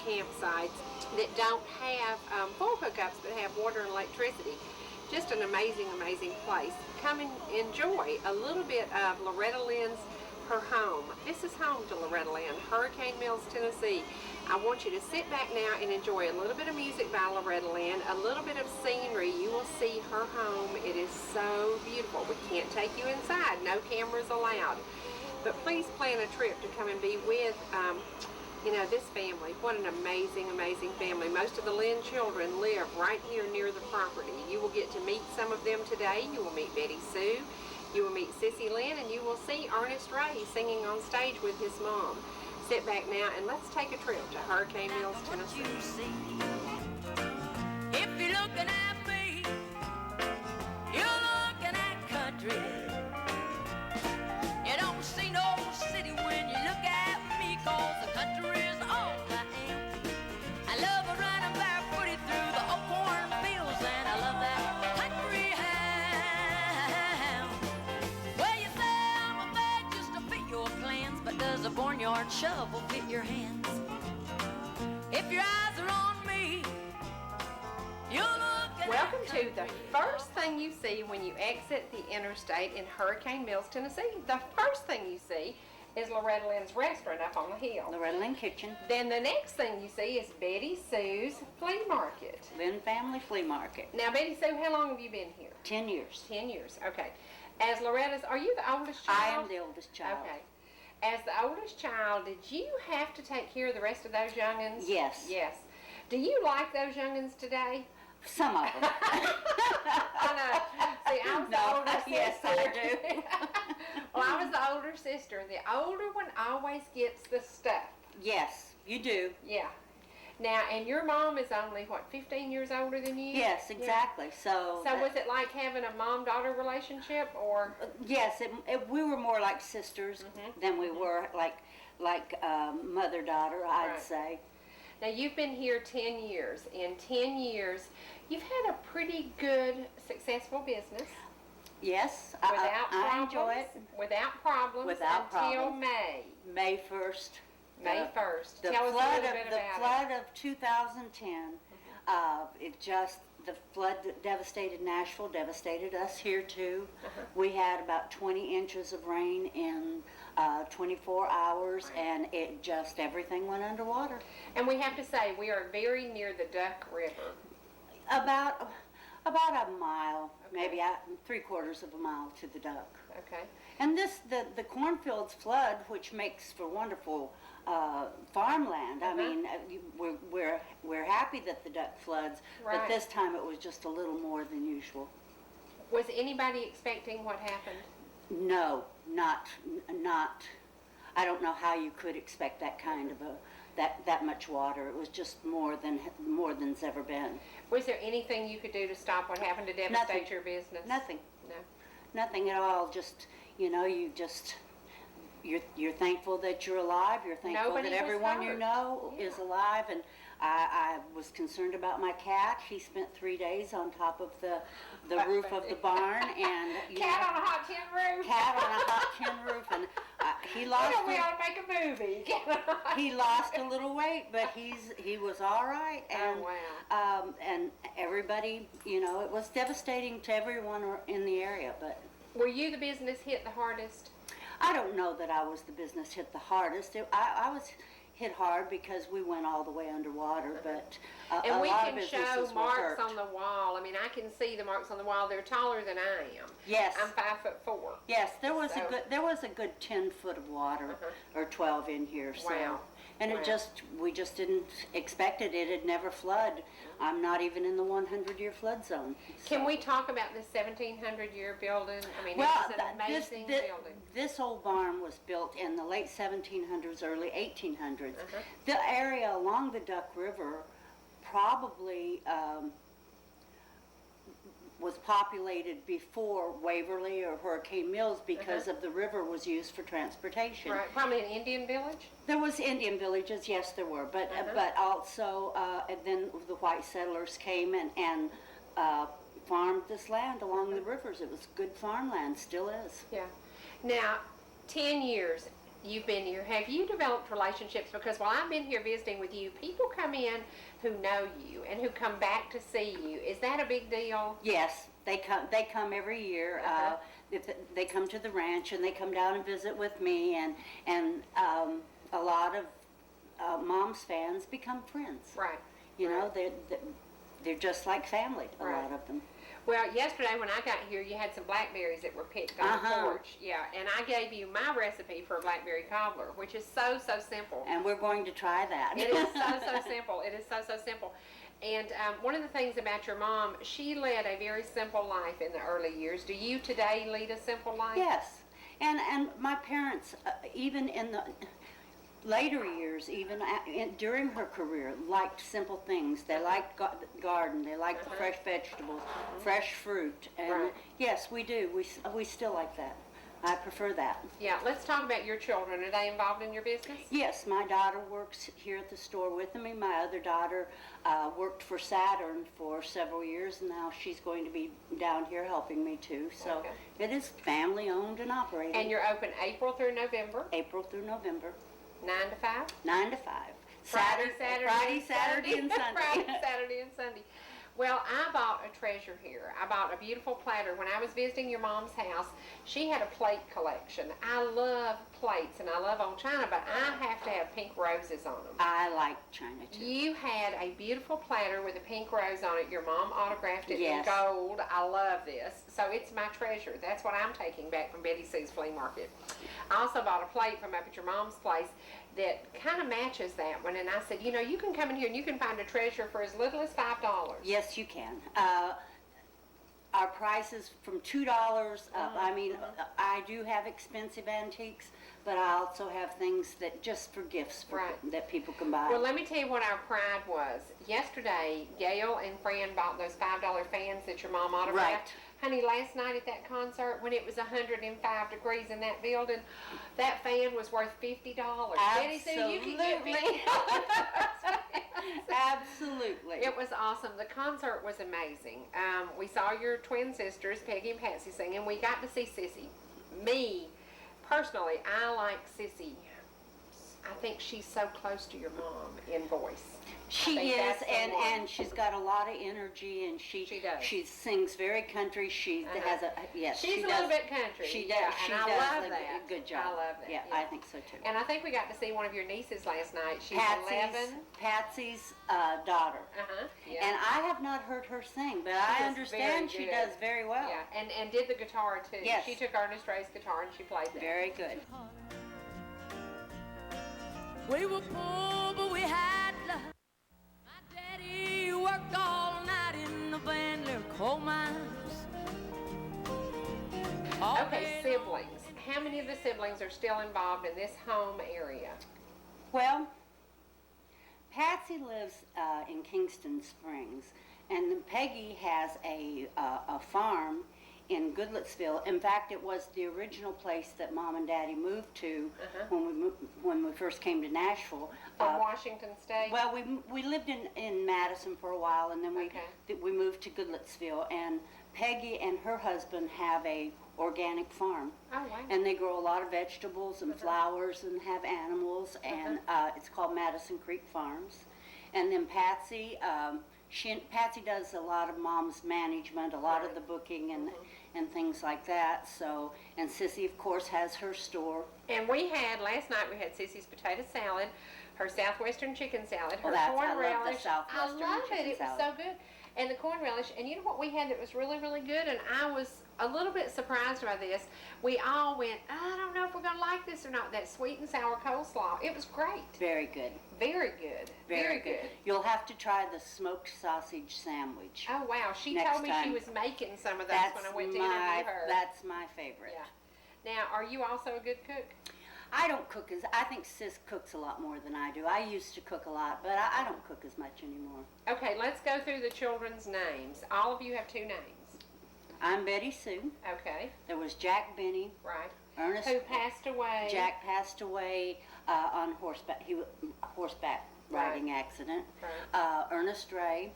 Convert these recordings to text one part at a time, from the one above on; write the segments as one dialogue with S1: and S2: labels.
S1: campsites that don't have full hookups but have water and electricity. Just an amazing, amazing place. Come and enjoy a little bit of Loretta Lynn's, her home. This is home to Loretta Lynn, Hurricane Mills, Tennessee. I want you to sit back now and enjoy a little bit of music by Loretta Lynn, a little bit of scenery. You will see her home. It is so beautiful. We can't take you inside. No cameras allowed. But please plan a trip to come and be with this family. What an amazing, amazing family. Most of the Lynn children live right here near the property. You will get to meet some of them today. You will meet Betty Sue. You will meet Sissy Lynn, and you will see Ernest Ray singing on stage with his mom. Sit back now and let's take a trip to Hurricane Mills, Tennessee.
S2: If you're looking at me, you're looking at country. You don't see no city when you look at me, 'cause the country is all I am. I love running barefooted through the old cornfields, and I love that country ham. Well, you say I'm a bed just to fit your plans, but does a barnyard shovel fit your hands? If your eyes are on me, you're looking.
S1: Welcome to the first thing you see when you exit the interstate in Hurricane Mills, Tennessee. The first thing you see is Loretta Lynn's restaurant up on the hill.
S3: Loretta Lynn Kitchen.
S1: Then the next thing you see is Betty Sue's Flea Market.
S3: Lynn Family Flea Market.
S1: Now, Betty Sue, how long have you been here?
S3: 10 years.
S1: 10 years, okay. As Loretta's, are you the oldest child?
S3: I am the oldest child.
S1: Okay. As the oldest child, did you have to take care of the rest of those young'uns?
S3: Yes.
S1: Yes. Do you like those young'uns today?
S3: Some of them.
S1: I know. See, I was the older sister.
S3: Yes, I do.
S1: Well, I was the older sister. The older one always gets the stuff.
S3: Yes, you do.
S1: Yeah. Now, and your mom is only, what, 15 years older than you?
S3: Yes, exactly. So
S1: was it like having a mom-daughter relationship, or?
S3: Yes, we were more like sisters than we were like mother-daughter, I'd say.
S1: Now, you've been here 10 years. In 10 years, you've had a pretty good, successful business.
S3: Yes,
S1: I
S3: enjoy it.
S1: Without problems.
S3: Without
S1: until
S3: problems.
S1: May
S3: 1st.
S1: May 1st.
S3: The
S1: Tell us a
S3: flood
S1: little bit
S3: of the
S1: about
S3: flood of 2010. The flood that devastated Nashville devastated us here too. We had about 20 inches of rain in 24 hours, and it just everything went underwater.
S1: And we have to say we are very near the Duck River.
S3: About a mile, maybe 3/4 of a mile to the Duck.
S1: Okay.
S3: And the cornfields flood, which makes for wonderful farmland. I mean, we're happy that the Duck floods, but this time it was just a little more than usual.
S1: Was anybody expecting what happened?
S3: No, not. I don't know how you could expect that kind of that much water. It was just more than's ever been.
S1: Was there anything you could do to stop what happened to devastate your business?
S3: Nothing.
S1: No.
S3: Nothing at all. Just you're thankful that you're alive. You're thankful that everyone you know is alive. And I was concerned about my cat. He spent 3 days on top of the roof of the barn, and
S1: cat on a hot tin roof.
S3: Cat on a hot tin roof, and he lost.
S1: We ought to make a movie.
S3: He lost a little weight, but he was all right. And, and everybody, it was devastating to everyone in the area. But
S1: were you the business hit the hardest?
S3: I don't know that I was the business hit the hardest. I was hit hard because we went all the way underwater, but
S1: and we can show marks
S3: hurt.
S1: on the wall. I mean, I can see the marks on the wall. They're taller than I am.
S3: Yes,
S1: I'm 5'4".
S3: Yes, there was a good 10 foot of water or 12 in here. So.
S1: Wow.
S3: And we just didn't expect it. It had never flooded. I'm not even in the 100-year flood zone. So.
S1: Can we talk about this 1700-year building? I mean,
S3: well,
S1: it's an amazing building.
S3: This old barn was built in the late 1700s, early 1800s. The area along the Duck River probably was populated before Waverly or Hurricane Mills because of the river was used for transportation.
S1: Right, probably an Indian village?
S3: There was Indian villages, yes there were, but also and then the white settlers came and farmed this land along the rivers. It was good farmland, still is.
S1: Yeah. Now, 10 years, you've been here, have you developed relationships? Because while I've been here visiting with you, people come in who know you and who come back to see you. Is that a big deal?
S3: Yes, they come. They come every year. If they come to the ranch and they come down and visit with me, and a lot of Mom's fans become friends.
S1: Right.
S3: You know, they're just like family. A
S1: Right.
S3: lot of them.
S1: Well, yesterday when I got here, you had some blackberries that were picked on the porch. Yeah, and I gave you my recipe for a blackberry cobbler, which is so simple.
S3: And we're going to try that.
S1: It is so simple. It is so simple. And one of the things about your mom, she led a very simple life in the early years. Do you today lead a simple life?
S3: Yes, and my parents, even in the later years, even during her career, liked simple things. They liked garden. They liked the fresh vegetables, fresh fruit, and
S1: Right.
S3: yes, we do. We still like that. I prefer that.
S1: Yeah, let's talk about your children. Are they involved in your business?
S3: Yes, my daughter works here at the store with me. My other daughter worked for Saturn for several years, and now she's going to be down here helping me too. So
S1: Okay.
S3: it is family owned and operated.
S1: And you're open April through November,
S3: April through November,
S1: 9 to 5?
S3: 9 to 5.
S1: Friday,
S3: Saturday, and Sunday.
S1: Friday, Saturday, and Sunday. Well, I bought a treasure here. I bought a beautiful platter. When I was visiting your mom's house, she had a plate collection. I love plates and I love old china, but I have to have pink roses on them.
S3: I like China too.
S1: You had a beautiful platter with a pink rose on it. Your mom autographed it
S3: Yes.
S1: in gold. I love this. So it's my treasure. That's what I'm taking back from Betty Sue's flea market. I also bought a plate from up at your mom's place that kind of matches that one. And I said, you know, you can come in here and you can find a treasure for as little as $5.
S3: Yes, you can. Our prices from $2 up. I mean, I do have expensive antiques, but I also have things that just for gifts
S1: Right.
S3: that people can buy.
S1: Well, let me tell you what our pride was. Yesterday, Gail and Fran bought those $5 fans that your mom autographed.
S3: Right.
S1: Honey, last night at that concert, when it was 105 degrees in that building, that fan was worth $50. Betty said you could get
S3: Absolutely.
S1: $50.
S3: Absolutely.
S1: It was awesome. The concert was amazing. We saw your twin sisters, Peggy and Patsy, singing. We got to see Sissy. Me, personally, I like Sissy. I think she's so close to your mom in voice.
S3: She
S1: think
S3: is,
S1: that's the one.
S3: and she's got a lot of energy, and she
S1: does.
S3: She sings very country. She has a yes.
S1: She's
S3: she
S1: a
S3: does,
S1: little bit country.
S3: She does.
S1: Yeah,
S3: she
S1: and I
S3: does
S1: love
S3: a
S1: that.
S3: good job.
S1: I love that.
S3: Yeah,
S1: yeah.
S3: I think so too.
S1: And I think we got to see one of your nieces last night. She's 11.
S3: Patsy's daughter.
S1: Yeah.
S3: And I have not heard her sing, but
S1: She
S3: I
S1: does
S3: understand
S1: very
S3: she
S1: good.
S3: does very well.
S1: Yeah, and did the guitar too.
S3: Yes.
S1: She took Ernest Ray's guitar and she played that.
S3: Very good.
S2: We were poor, but we had love. My daddy worked all night in the Van Leer coal mines. All
S1: Okay,
S2: day
S1: siblings. How many of the siblings are still involved in this home area?
S3: Well, Patsy lives in Kingston Springs, and then Peggy has a farm in Goodlettsville. In fact, it was the original place that Mom and Daddy moved to when we first came to Nashville.
S1: From Washington State?
S3: Well, we lived in Madison for a while, and then
S1: Okay.
S3: we moved to Goodlettsville. And Peggy and her husband have a organic farm.
S1: Oh, wow.
S3: And they grow a lot of vegetables and flowers and have animals, and it's called Madison Creek Farms. And then Patsy, Patsy does a lot of Mom's management, a lot of the booking and things like that. So, and Sissy, of course, has her store.
S1: And last night we had Sissy's potato salad, her southwestern chicken salad, her
S3: I
S1: corn
S3: love the
S1: relish.
S3: southwestern
S1: I love
S3: chicken
S1: it. It
S3: salad.
S1: was so good. And the corn relish. And you know what we had that was really, really good? And I was a little bit surprised by this. We all went, I don't know if we're going to like this or not. That sweet and sour coleslaw. It was great.
S3: Very good.
S1: Very good.
S3: Very good. You'll have to try the smoked sausage sandwich.
S1: Oh, wow. She
S3: Next
S1: told me she
S3: time.
S1: was making some of those when I went to
S3: my,
S1: interview her.
S3: That's my favorite.
S1: Yeah. Now, are you also a good cook?
S3: I don't cook I think Sis cooks a lot more than I do. I used to cook a lot, but I don't cook as much anymore.
S1: Okay, let's go through the children's names. All of you have 2 names.
S3: I'm Betty Sue.
S1: Okay,
S3: There was Jack Benny.
S1: right.
S3: Ernest.
S1: Who passed away?
S3: Jack passed away on horseback. He was horseback riding accident.
S1: Right.
S3: Ernest Ray.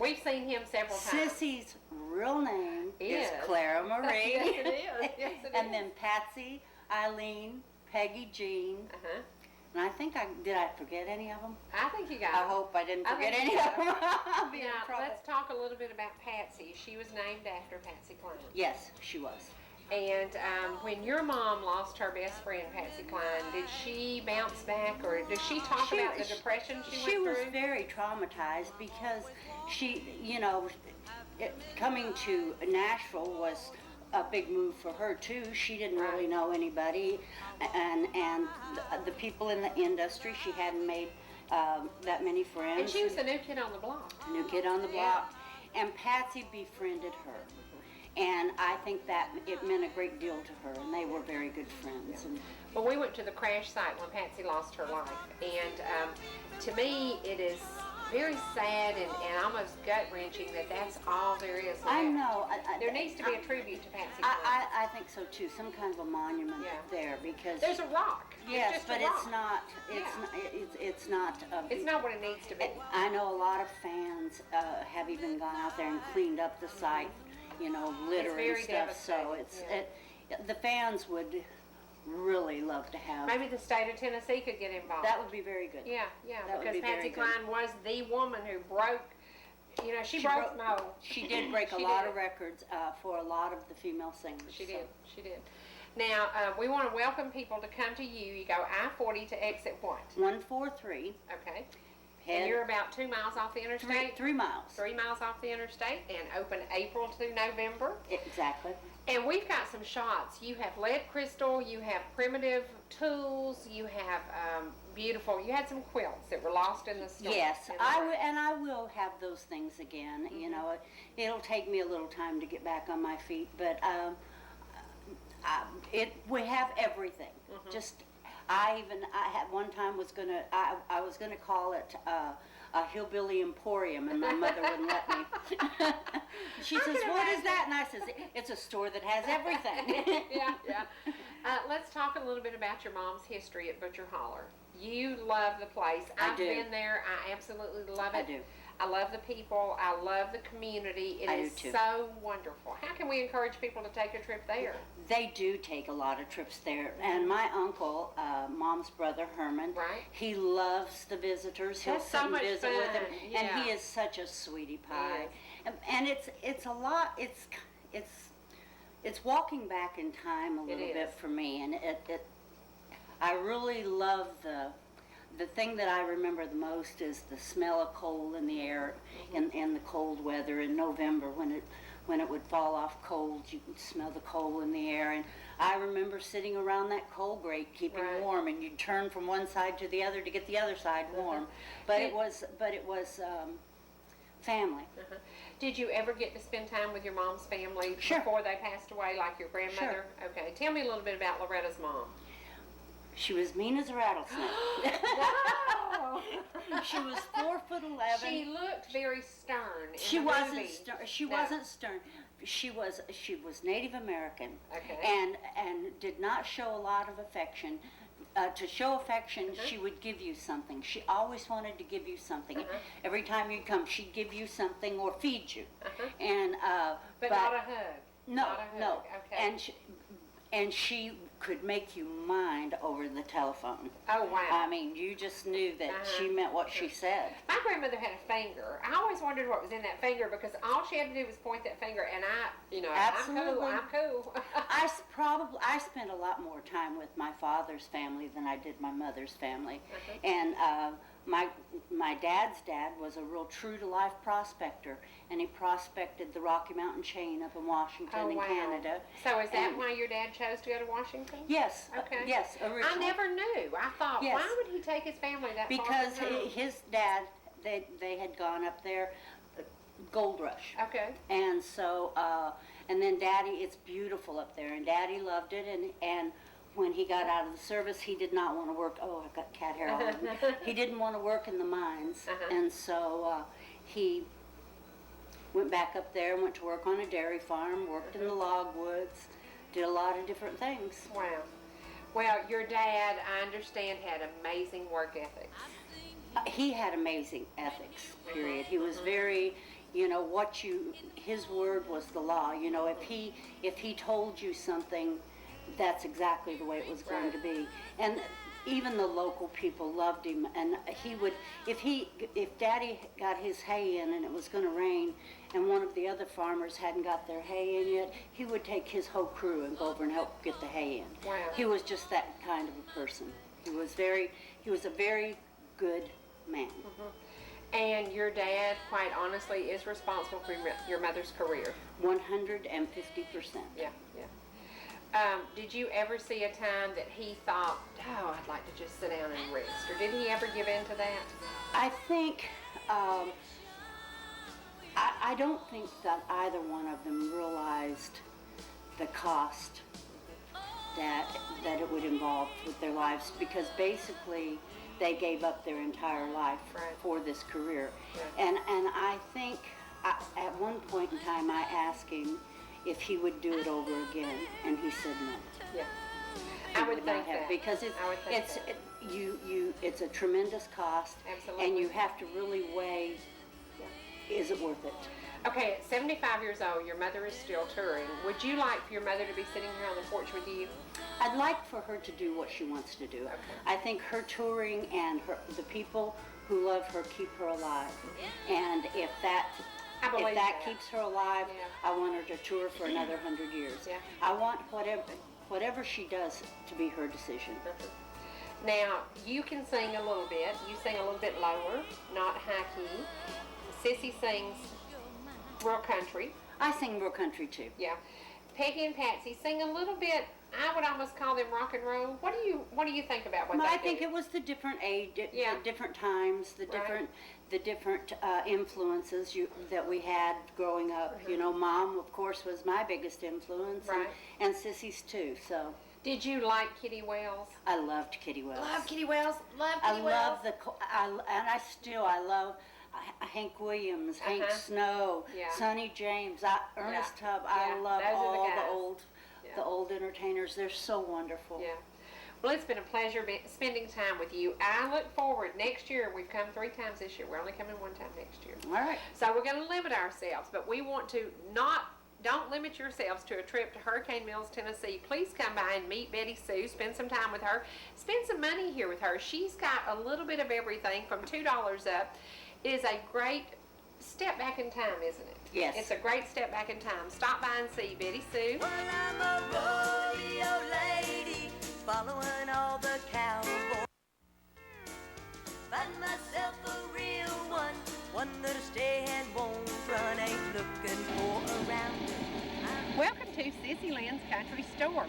S1: We've seen him several times.
S3: Sissy's real name is
S1: Is.
S3: Clara Marie.
S1: Yes, it is. Yes, it
S3: And
S1: is.
S3: then Patsy, Eileen, Peggy Jean,
S1: Uh-huh.
S3: and I think did I forget any of them?
S1: I think you got
S3: I
S1: it.
S3: hope I didn't
S1: I
S3: forget
S1: think
S3: any
S1: so.
S3: of them. I'll be in
S1: Now,
S3: trouble.
S1: let's talk a little bit about Patsy. She was named after Patsy Cline.
S3: Yes, she was.
S1: And when your mom lost her best friend, Patsy Cline, did she bounce back, or did she talk about the depression she
S3: She
S1: went
S3: was
S1: through?
S3: very traumatized because she, coming to Nashville was a big move for her too. She didn't really
S1: Right.
S3: know anybody, and the people in the industry, she hadn't made that many friends.
S1: And she was the new kid on the block.
S3: New kid on the block, and Patsy befriended her. And I think that it meant a great deal to her, and they were very good friends. And
S1: Well, we went to the crash site when Patsy lost her life, and to me, it is very sad and almost gut-wrenching that that's all there is left.
S3: I know.
S1: There needs to be a tribute to Patsy Cline.
S3: I think so too. Some kind of a monument
S1: Yeah.
S3: there because
S1: There's a rock.
S3: yes,
S1: it's just
S3: but
S1: a rock.
S3: it's not. It's
S1: Yeah.
S3: not. It's not.
S1: It's not what it needs to be.
S3: I know a lot of fans have even gone out there and cleaned up the site, litter and
S1: very
S3: stuff. So
S1: devastating,
S3: the fans would really love to have.
S1: Maybe the state of Tennessee could get involved.
S3: That would be very good.
S1: Yeah,
S3: That would
S1: because
S3: be very
S1: Patsy
S3: good.
S1: Cline was the woman who broke, she broke no.
S3: She did break a
S1: She
S3: lot
S1: did.
S3: of records for a lot of the female singers.
S1: She
S3: so.
S1: did. Now, we want to welcome people to come to you. You go I-40 to exit what?
S3: 143.
S1: Okay.
S3: Head
S1: And you're about 2 miles off the interstate?
S3: 3 miles.
S1: 3 miles off the interstate, and open April through November.
S3: Exactly.
S1: And we've got some shots. You have lead crystal, you have primitive tools, you have beautiful, you had some quilts that were lost in the storm.
S3: Yes,
S1: in the
S3: I
S1: rain.
S3: will, and I will have those things again. It'll take me a little time to get back on my feet, but we have everything. Just I had one time I was gonna call it a hillbilly emporium, and my mother wouldn't let me. She says, "What is that?" And I says, "It's a store that has everything."
S1: yeah. Let's talk a little bit about your mom's history at Butcher Holler. You love the place. I've
S3: do.
S1: been there. I absolutely love it.
S3: I do.
S1: I love the people. I love the community. It
S3: I
S1: is
S3: do too.
S1: so wonderful. How can we encourage people to take a trip there?
S3: They do take a lot of trips there, and my uncle, Mom's brother Herman,
S1: Right.
S3: he loves the visitors. He'll
S1: That's
S3: sit
S1: so
S3: and
S1: much
S3: visit with them,
S1: fun.
S3: and
S1: Yeah.
S3: he is such a sweetie pie.
S1: Yes.
S3: And it's a lot. It's walking back in time a little
S1: is.
S3: bit for me, and I really love the thing that I remember the most is the smell of coal in the air in the cold weather in November when it would fall off cold. You could smell the coal in the air, and I remember sitting around that coal grate keeping
S1: Right.
S3: warm, and you'd turn from one side to the other to get the other side warm. But it was family.
S1: Did you ever get to spend time with your mom's family
S3: Sure.
S1: before they passed away, like your grandmother? Okay. Tell me a little bit about Loretta's mom.
S3: She was mean as a rattlesnake.
S1: Wow!
S3: She was 4'11".
S1: She looked very stern. In
S3: She
S1: the
S3: wasn't
S1: movie.
S3: stern. She
S1: No.
S3: wasn't stern. She was Native American,
S1: Okay.
S3: and did not show a lot of affection. To show affection, she would give you something. She always wanted to give you something. Every time you'd come, she'd give you something or feed you. And
S1: But not a hug.
S3: no,
S1: Not a hug.
S3: no.
S1: Okay.
S3: And she could make you mind over the telephone.
S1: Oh, wow.
S3: I mean, you just knew that she meant what she said.
S1: My grandmother had a finger. I always wondered what was in that finger because all she had to do was point that finger, and
S3: Absolutely.
S1: I'm cool.
S3: I spent a lot more time with my father's family than I did my mother's family, and my dad's dad was a real true to life prospector, and he prospected the Rocky Mountain chain up in Washington
S1: Oh,
S3: and
S1: wow.
S3: Canada.
S1: So is that
S3: And-
S1: why your dad chose to go to Washington?
S3: Yes,
S1: Okay.
S3: yes, originally.
S1: I never knew. I thought,
S3: Yes.
S1: why would he take his family that
S3: Because
S1: far from home?
S3: his dad, they had gone up there, gold rush.
S1: Okay.
S3: And so, and then Daddy, it's beautiful up there, and Daddy loved it, and when he got out of the service, he did not want to work, oh, I've got cat hair all over me. He didn't want to work in the mines, and so he went back up there and went to work on a dairy farm, worked in the logwoods, did a lot of different things.
S1: Wow. Well, your dad, I understand, had amazing work ethics.
S3: He had amazing ethics, period. He was very, his word was the law. If he told you something that's exactly the way it was going to be. And even the local people loved him, and he would, if Daddy got his hay in and it was going to rain, and one of the other farmers hadn't got their hay in yet, he would take his whole crew and go over and help get the hay in.
S1: Wow.
S3: He was just that kind of a person. He was a very good man.
S1: And your dad, quite honestly, is responsible for your mother's career.
S3: 150%.
S1: Yeah, yeah. Did you ever see a time that he thought, oh, I'd like to just sit down and rest? Or did he ever give in to that?
S3: I think, I don't think that either one of them realized the cost that it would involve with their lives, because basically they gave up their entire life for this career.
S1: Yeah.
S3: And I think at one point in time I asked him if he would do it over again, and he said no.
S1: Yeah.
S3: He
S1: I would think
S3: not have,
S1: that.
S3: because it's a tremendous cost.
S1: Absolutely.
S3: And you have to really weigh, is it worth it?
S1: Okay, at 75 years old, your mother is still touring. Would you like for your mother to be sitting here on the porch with you?
S3: I'd like for her to do what she wants to do.
S1: Okay.
S3: I think her touring and the people who love her keep her alive. And if that keeps her alive,
S1: Yeah.
S3: I want her to tour for another 100 years.
S1: Yeah.
S3: I want whatever she does to be her decision.
S1: Now, you can sing a little bit. You sing a little bit lower, not high key. Sissy sings real country.
S3: I sing real country too.
S1: Yeah. Peggy and Patsy sing a little bit, I would almost call them rock and roll. What do you think about what they do?
S3: I think it was the different age, the different times, the different influences that we had growing up. You know, Mom, of course, was my biggest influence, and Sissy's too. So.
S1: Did you like Kitty Wells?
S3: I loved Kitty Wells.
S1: Love Kitty Wells. Love Kitty Wells.
S3: I love Hank Williams, Hank Snow, Sonny James, Ernest Tubb. I love all the old entertainers. They're so wonderful.
S1: Yeah. Well, it's been a pleasure spending time with you. I look forward. Next year, we've come 3 times this year. We're only coming 1 time next year.
S3: All right.
S1: So we're going to limit ourselves, but we want to don't limit yourselves to a trip to Hurricane Mills, Tennessee. Please come by and meet Betty Sue. Spend some time with her. Spend some money here with her. She's got a little bit of everything from $2 up. It is a great step back in time, isn't it?
S3: Yes.
S1: It's a great step back in time. Stop by and see Betty Sue.
S2: Well, I'm a rodeo lady, following all the cowboys. Find myself a real one that'll stay and won't run, ain't looking for a round.
S1: Welcome to Sissy Lynn's Country Store.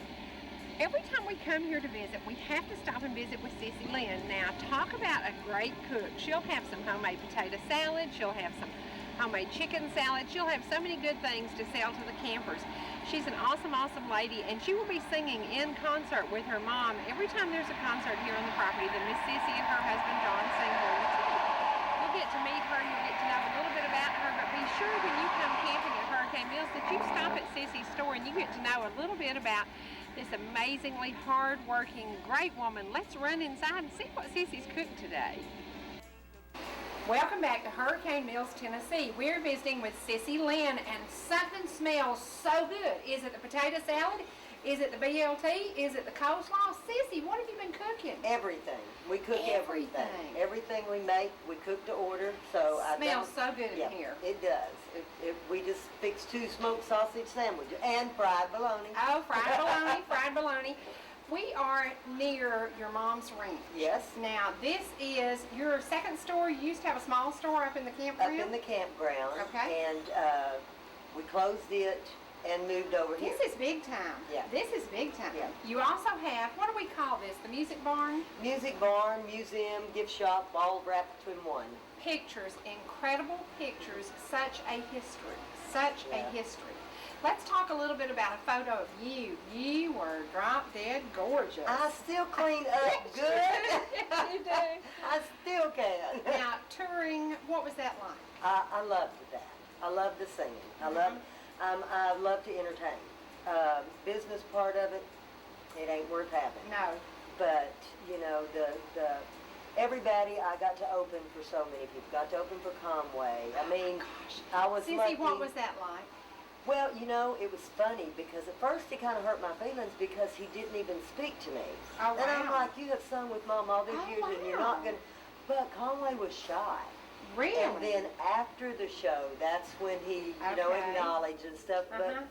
S1: Every time we come here to visit, we have to stop and visit with Sissy Lynn. Now, talk about a great cook. She'll have some homemade potato salad. She'll have some homemade chicken salad. She'll have so many good things to sell to the campers. She's an awesome, awesome lady, and she will be singing in concert with her mom every time there's a concert here on the property. Then Miss Sissy and her husband, John, sing for you, too. You'll get to meet her. You'll get to know a little bit about her, but be sure when you come camping at Hurricane Mills that you stop at Sissy's store and you get to know a little bit about this amazingly hard-working, great woman. Let's run inside and see what Sissy's cooked today. Welcome back to Hurricane Mills, Tennessee. We're visiting with Sissy Lynn, and something smells so good. Is it the potato salad? Is it the BLT? Is it the coleslaw? Sissy, what have you been cooking?
S4: Everything. We cook everything. Everything we make, we cook to order. So
S1: Smells so good in here.
S4: It does. We just fixed 2 smoked sausage sandwiches and fried bologna.
S1: Oh, fried bologna, fried bologna. We are near your mom's ranch.
S4: Yes.
S1: Now, this is your second store. You used to have a small store up in the campground?
S4: Up in the campground.
S1: Okay.
S4: And we closed it and moved over here.
S1: This is big time.
S4: Yeah.
S1: This is big time.
S4: Yeah.
S1: You also have, what do we call this, the music barn?
S4: Music barn, museum, gift shop, all wrapped in one.
S1: Pictures, incredible pictures, such a history, such a history. Let's talk a little bit about a photo of you. You were drop dead gorgeous.
S4: I still clean up good.
S1: Yes, you do.
S4: I still can.
S1: Now, touring, what was that like?
S4: I loved that. I love the singing. I love to entertain. Business part of it, it ain't worth having.
S1: No.
S4: But you know, the everybody I got to open for so many people. Got to open for Conway. I mean, I was
S1: Sissy,
S4: lucky.
S1: what was that like?
S4: Well, you know, it was funny because at first it kind of hurt my feelings because he didn't even speak to me.
S1: Oh,
S4: And I'm
S1: wow.
S4: like, you have sung with Mom all these
S1: Oh,
S4: years and you're
S1: wow.
S4: not going to... But Conway was shy.
S1: Really?
S4: And then after the show, that's when he, you know,
S1: Okay.
S4: acknowledged and stuff. But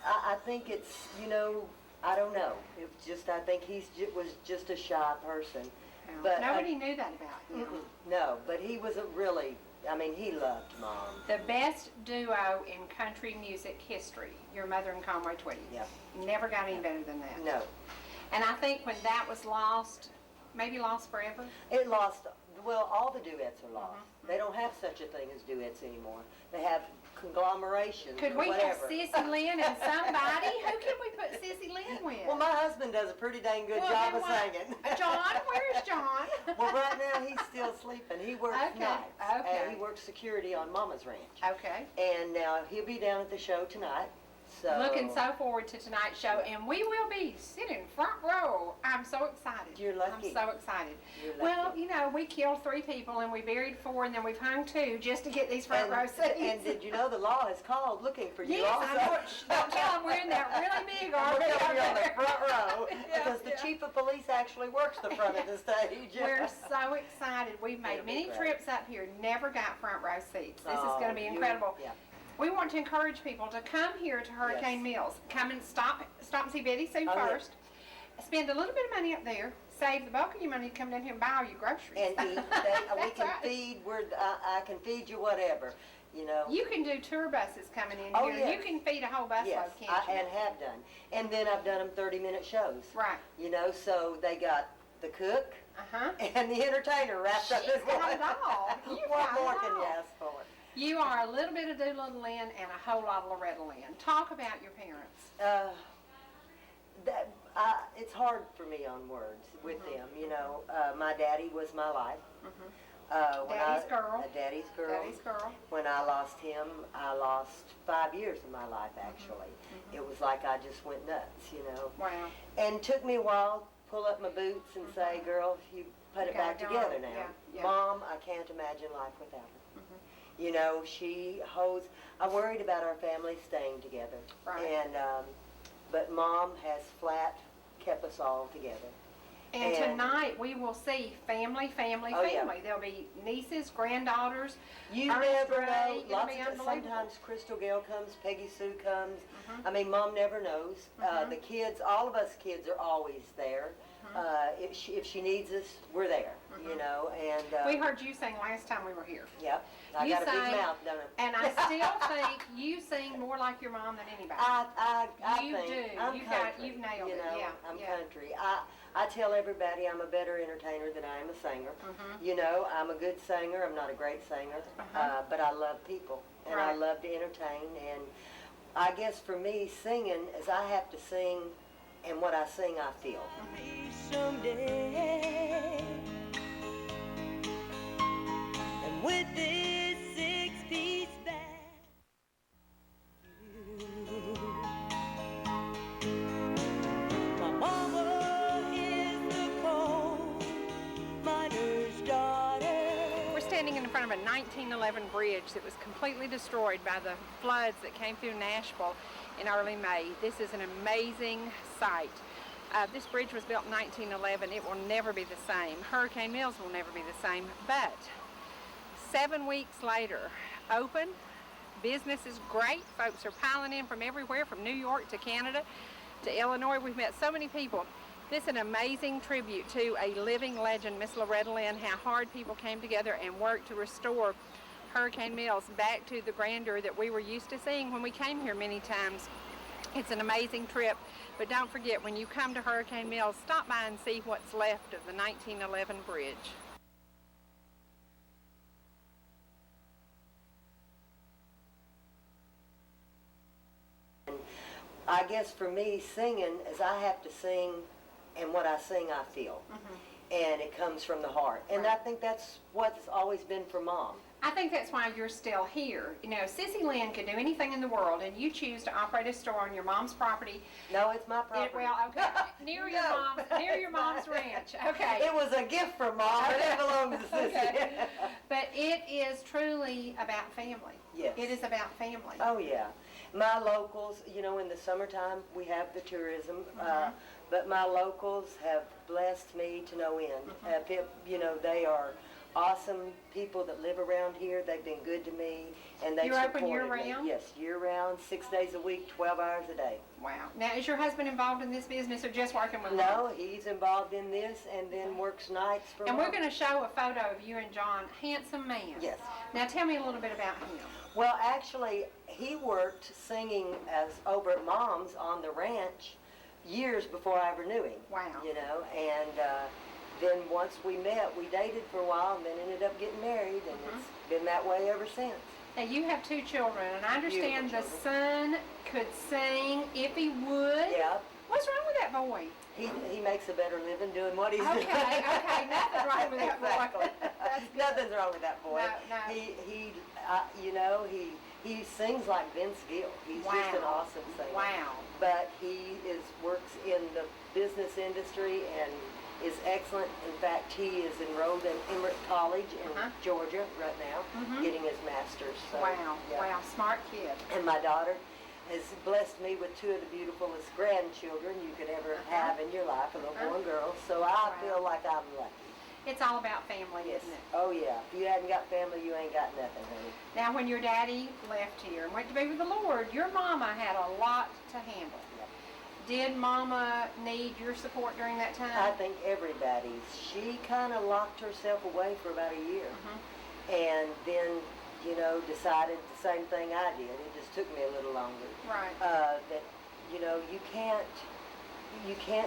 S4: I think it's, you know, I don't know. It's just, I think was just a shy person. But
S1: Nobody knew that about him.
S4: no, but he was a really, I mean, he loved Mom.
S1: The best duo in country music history, your mother and Conway Twitty.
S4: Yep.
S1: Never got any better than that.
S4: No.
S1: And I think when that was lost, maybe lost forever.
S4: It lost, well, all the duets are lost. They don't have such a thing as duets anymore. They have conglomerations
S1: Could
S4: or
S1: we have
S4: whatever.
S1: Sissy Lynn and somebody? Who can we put Sissy Lynn with?
S4: Well, my husband does a pretty dang good
S1: Well,
S4: job
S1: then
S4: of
S1: why-
S4: singing.
S1: John, where's John?
S4: Well, right now he's still sleeping. He works
S1: Okay,
S4: nights.
S1: okay.
S4: And he works security on Mama's ranch.
S1: Okay.
S4: And now he'll be down at the show tonight. So
S1: Looking so forward to tonight's show, and we will be sitting front row. I'm so excited.
S4: You're lucky.
S1: I'm so excited.
S4: You're
S1: Well,
S4: lucky.
S1: you know, we killed 3 people, and we buried 4, and then we've hung 2 just to get these front row seats.
S4: And did you know the law is called looking for you
S1: Yes,
S4: also?
S1: I know. Shh, don't tell them we're in that really big
S4: We're
S1: RV.
S4: going to be on the front row
S1: Yeah,
S4: because the
S1: yeah.
S4: chief of police actually works the front of the stage.
S1: We're so excited. We've made
S4: It'll be
S1: many
S4: great.
S1: trips up here, never got front row seats. This is
S4: Oh,
S1: going to be incredible.
S4: Yeah.
S1: We want to encourage people to come here to Hurricane Mills. Come and stop and see Betty Sue
S4: Oh, yeah.
S1: first. Spend a little bit of money up there. Save the bulk of your money to come down here and buy all your groceries.
S4: And eat. We
S1: That's
S4: can
S1: right.
S4: feed. I can feed you whatever. You know.
S1: You can do tour buses coming in
S4: Oh,
S1: here.
S4: yes.
S1: You can feed a whole busload,
S4: Yes,
S1: can't you?
S4: and have done. And then I've done them 30-minute shows.
S1: Right.
S4: You know, so they got the cook
S1: Uh-huh.
S4: and the entertainer wrapped up
S1: She's
S4: in
S1: got
S4: one.
S1: it all. You've
S4: What
S1: got
S4: more
S1: it
S4: can you
S1: all.
S4: ask for?
S1: You are a little bit of Doolittle Lynn and a whole lot of Loretta Lynn. Talk about your parents.
S4: It's hard for me on words with them. You know, my daddy was my life.
S1: Daddy's girl.
S4: Daddy's girl.
S1: Daddy's girl.
S4: When I lost him, I lost 5 years of my life, actually. It was like I just went nuts, you know.
S1: Wow.
S4: And it took me a while to pull up my boots and say, girl, you put
S1: You
S4: it back
S1: gotta go.
S4: together now.
S1: Yeah, yeah.
S4: Mom, I can't imagine life without her. You know, she holds, I worried about our family staying together.
S1: Right.
S4: And, but Mom has flat kept us all together.
S1: And
S4: And-
S1: tonight we will see family, family,
S4: Oh, yeah.
S1: family. There'll be nieces, granddaughters.
S4: You
S1: Ernest
S4: never
S1: Ray,
S4: know.
S1: it'll
S4: Lots
S1: be
S4: of
S1: unbelievable.
S4: sometimes Crystal Gale comes, Peggy Sue comes. I mean, Mom never knows. The kids, all of us kids are always there. If she needs us, we're there. You know, and
S1: We heard you sing last time we were here.
S4: Yep. I
S1: You
S4: got a big
S1: sang,
S4: mouth, don't I?
S1: And I still think you sing more like your mom than anybody.
S4: I
S1: You
S4: think
S1: do.
S4: I'm
S1: You've
S4: country.
S1: you've nailed
S4: you
S1: it.
S4: know,
S1: Yeah,
S4: I'm
S1: yeah.
S4: country. I tell everybody I'm a better entertainer than I am a singer. You know, I'm a good singer. I'm not a great singer, but I love people and I
S1: Right.
S4: love to entertain. And I guess for me, singing is I have to sing, and what I sing, I feel.
S2: Someday, and with this 6-piece band, my mama is the coal miner's daughter.
S1: We're standing in front of a 1911 bridge that was completely destroyed by the floods that came through Nashville in early May. This is an amazing sight. This bridge was built in 1911. It will never be the same. Hurricane Mills will never be the same. But 7 weeks later, open, business is great. Folks are piling in from everywhere, from New York to Canada to Illinois. We've met so many people. This is an amazing tribute to a living legend, Miss Loretta Lynn, how hard people came together and worked to restore Hurricane Mills back to the grandeur that we were used to seeing when we came here many times. It's an amazing trip, but don't forget, when you come to Hurricane Mills, stop by and see what's left of the 1911 bridge.
S4: I guess for me, singing is I have to sing, and what I sing, I feel. And it comes from the heart. And I think that's what's always been for Mom.
S1: I think that's why you're still here. You know, Sissy Lynn could do anything in the world, and you choose to operate a store on your mom's property.
S4: No, it's my property.
S1: Okay, near your
S4: No.
S1: mom's ranch. Okay.
S4: It was a gift from Mom, but it belongs to Sissy.
S1: Okay. But it is truly about family.
S4: Yes.
S1: It is about family.
S4: Oh, yeah. My locals, you know, in the summertime, we have the tourism, but my locals have blessed me to no end. You know, they are awesome people that live around here. They've been good to me, and they've
S1: You're open
S4: supported me.
S1: year-round?
S4: Yes, year-round, 6 days a week, 12 hours a day.
S1: Wow. Now, is your husband involved in this business or just working with Mom?
S4: No, he's involved in this and then works nights for
S1: And
S4: Mom.
S1: we're going to show a photo of you and John. Handsome man.
S4: Yes.
S1: Now, tell me a little bit about him.
S4: Well, actually, he worked singing as over at Mom's on the ranch years before I ever knew him.
S1: Wow.
S4: You know, and then once we met, we dated for a while and then ended up getting married, and it's been that way ever since.
S1: Now, you have 2 children, and I understand the
S4: Beautiful
S1: son could sing if he would.
S4: Yeah,
S1: What's wrong with that boy?
S4: he makes a better living doing what he's
S1: Okay,
S4: doing.
S1: okay, nothing wrong with that boy.
S4: Exactly.
S1: That's good.
S4: Nothing's wrong with that boy.
S1: No, no.
S4: You know, he sings like Vince Gill. He's just an
S1: Wow.
S4: awesome singer.
S1: Wow.
S4: But he works in the business industry and is excellent. In fact, he is enrolled in Emmerich College in Georgia right now, getting his master's. So,
S1: Wow,
S4: yeah.
S1: wow, smart kid.
S4: And my daughter has blessed me with 2 of the beautifulest grandchildren you could ever have in your life, a little boy and girl. So I feel like I'm lucky.
S1: It's all about family,
S4: Yes.
S1: isn't it?
S4: Oh yeah. If you hadn't got family, you ain't got nothing, honey.
S1: Now, when your daddy left here and went to be with the Lord, your mama had a lot to handle. Did Mama need your support during that time?
S4: I think everybody's. She kind of locked herself away for about a year, and then, you know, decided the same thing I did. It just took me a little longer.
S1: Right.
S4: That, you know, you can't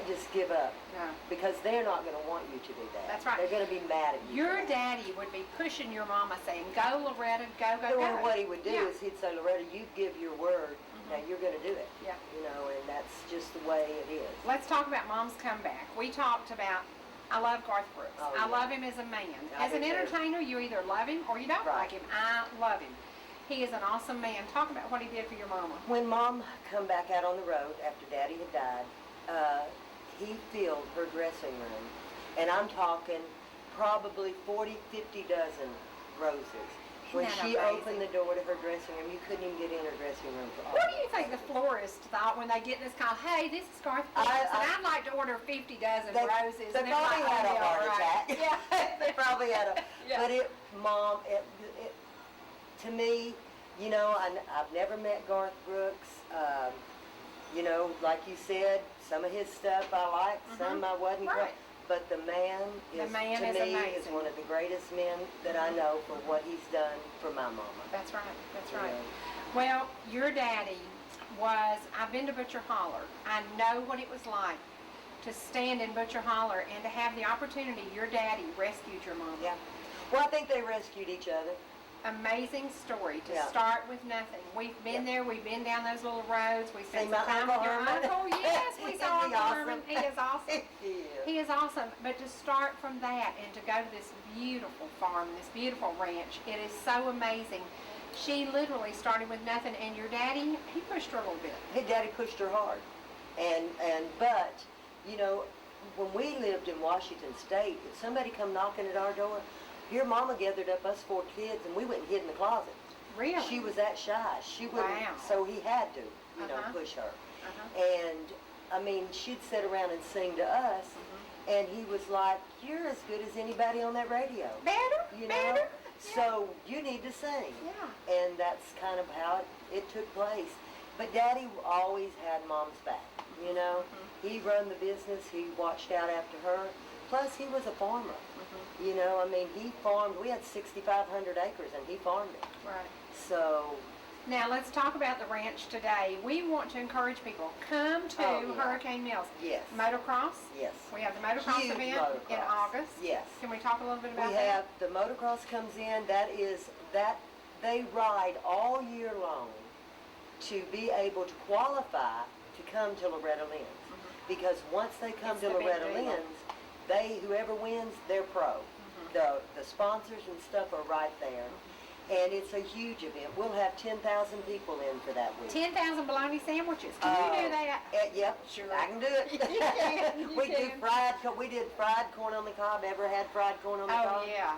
S4: just give up,
S1: No.
S4: because they're not going to want you to do that.
S1: That's right.
S4: They're going to be mad at you.
S1: Your
S4: for that.
S1: daddy would be pushing your mama, saying, "Go, Loretta, go, go,
S4: Well,
S1: go."
S4: what he would do
S1: Yeah.
S4: is he'd say, Loretta, you give your word. Now you're going to do it.
S1: Yeah.
S4: You know, and that's just the way it is.
S1: Let's talk about Mom's comeback. We talked about, I love Garth Brooks.
S4: Oh,
S1: I
S4: yeah.
S1: love him as a man.
S4: I
S1: As
S4: do
S1: an
S4: too.
S1: entertainer, you either love him or you don't
S4: Right.
S1: like him. I love him. He is an awesome man. Talk about what he did for your mama.
S4: When Mom come back out on the road after Daddy had died, he filled her dressing room, and I'm talking probably 40, 50 dozen roses. When
S1: Isn't that
S4: she
S1: amazing?
S4: opened the door to her dressing room, you couldn't even get in her dressing room for all
S1: What do you think the florist thought when they get this call? Hey, this is Garth Brooks, and I'd like to order 50 dozen roses.
S4: They
S1: and they're
S4: probably
S1: like,
S4: had
S1: "Oh,
S4: a
S1: yeah,
S4: heart
S1: right."
S4: attack.
S1: Yeah.
S4: They probably had a.
S1: Yeah.
S4: But Mom, to me, you know, I've never met Garth Brooks. You know, like you said, some of his stuff I liked, some I wasn't.
S1: Right.
S4: But the man is, to me, is
S1: amazing.
S4: one of the greatest men that I know for what he's done for my mama.
S1: That's right. That's right.
S4: Yeah.
S1: Well, your daddy was, I've been to Butcher Holler. I know what it was like to stand in Butcher Holler and to have the opportunity. Your daddy rescued your mama.
S4: Yeah. Well, I think they rescued each other.
S1: Amazing story to
S4: Yeah.
S1: start with nothing. We've been there. We've been down those little roads. We spent
S4: See
S1: some
S4: my
S1: time with
S4: Uncle
S1: your
S4: Herman?
S1: uncle. Yes, we
S4: Isn't
S1: saw
S4: he
S1: Uncle
S4: awesome?
S1: Herman. He is awesome.
S4: Yeah.
S1: He is awesome. But to start from that and to go to this beautiful farm, this beautiful ranch, it is so amazing. She literally started with nothing, and your daddy, he pushed her a little bit.
S4: His daddy pushed her hard, but you know, when we lived in Washington State, if somebody come knocking at our door, your mama gathered up us 4 kids and we went and hid in the closet.
S1: Really?
S4: She was that shy. She wouldn't.
S1: Wow.
S4: So he had to, you know, push her. And I mean, she'd sit around and sing to us, and he was like, "You're as good as anybody on that radio."
S1: Better,
S4: You know.
S1: better.
S4: So you need to sing.
S1: Yeah.
S4: And that's kind of how it took place. But Daddy always had Mom's back, you know. He run the business. He watched out after her. Plus, he was a farmer. You know, I mean, he farmed. We had 6,500 acres, and he farmed it.
S1: Right.
S4: So,
S1: Now let's talk about the ranch today. We want to encourage people, come to
S4: Oh, yeah.
S1: Hurricane Mills.
S4: yes,
S1: Motocross.
S4: yes.
S1: We have the motocross
S4: Huge
S1: event in
S4: motocross.
S1: August.
S4: Yes.
S1: Can we talk a little bit about
S4: We
S1: that?
S4: have, the motocross comes in, they ride all year long to be able to qualify to come to Loretta Lynn's. Because once they come
S1: It's
S4: to
S1: the big
S4: Loretta
S1: deal.
S4: Lynn's, whoever wins, they're pro. The sponsors and stuff are right there. And it's a huge event. We'll have 10,000 people in for that week.
S1: 10,000 bologna sandwiches. Can you do that?
S4: Yep, sure. I can do it.
S1: You can.
S4: We did fried corn on the cob. Ever had fried corn on the cob?
S1: Oh yeah.